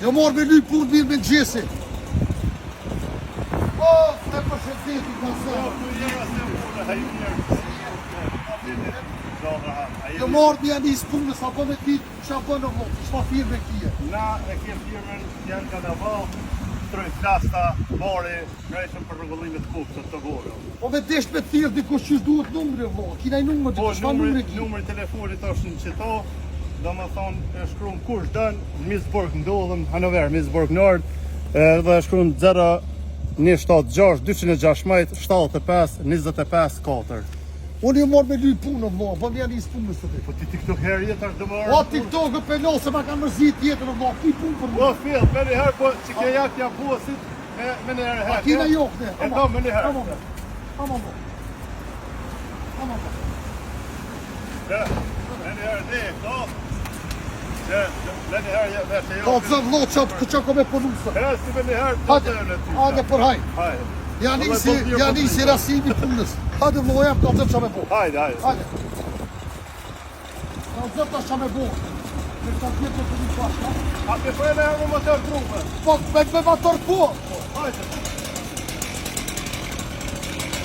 Jo morë me lyp punë mirë me gjesi. O, të përshëndeti ka Jo morë me janis punës, apo me ti që apo në vlotë, që fa firme kje? Na e kje firmen janë ka në valë, troj flasta, bari, nërejshëm për rregullimet kupës të vore. Po me desht me thirë dikush që duhet numri vlotë, kina i numër dikush, fa numri kje? Numri telefonit është në qëto, do më thonë e shkruan kush dënë, Misburg ndodhëm, Hanover, Misburg Nord, dhe shkruan 0-176 216 75 25 4. Unë i morë me lyp punë vlotë, po me janis punës të ti. Po ti TikTok herë jetë është dëmërë. O, TikTok e pelon se ma ka mërzit jetën vlotë, ki punë për Po më. fill, me një herë, po që ke jakë ja buasit, me një herë A herë. kina jokë ne, E do me një herë. Ama mo. Me një herë ne, do. Me një herë vetë Ka jo. të zënë vlotë që ko me punusë. Herë si me një herë, Hajde, hajde për haj. Hajde. Janisi rasimi punës. Hajde vloja, ka të zënë që me bo. Hajde. Hajde. Ka të zënë ta që me bo. Me të tjetë të të një pashka. A të për e me herë më të drume. Po, me mator po. Hajde.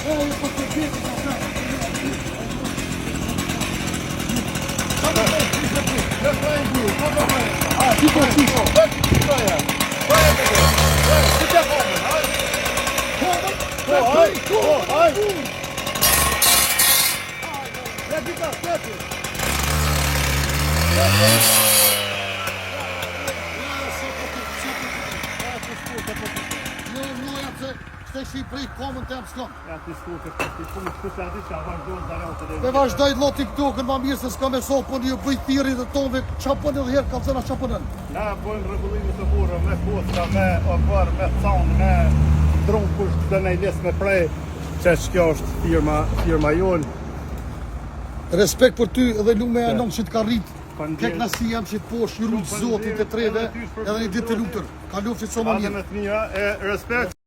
E, po të tjetë ka të Shteshi prej komën të jam s'kom. Ja ti skuke, ti punë shkusha di që a vazhdojnë të reo të dhe. Me vazhdoj lo TikTokën ma mirë se s'ka me so, po një bëj thiri dhe tonve, qa pënë edhe herë, ka zëna qa pënën. Na bojmë rregullimet të burë, me posta, me ovar, me thonë, me drunë kush të nej les me prej, që kjo është firma jonë. Respekt për ty edhe lume e nëmë që të ka rritë. Pandje- Kek nasi jam që të posh, ju rrujtë zotit e treve, edhe një ditë të lutër. Ka luftit so më Adhe mirë. me të mija, e respekt.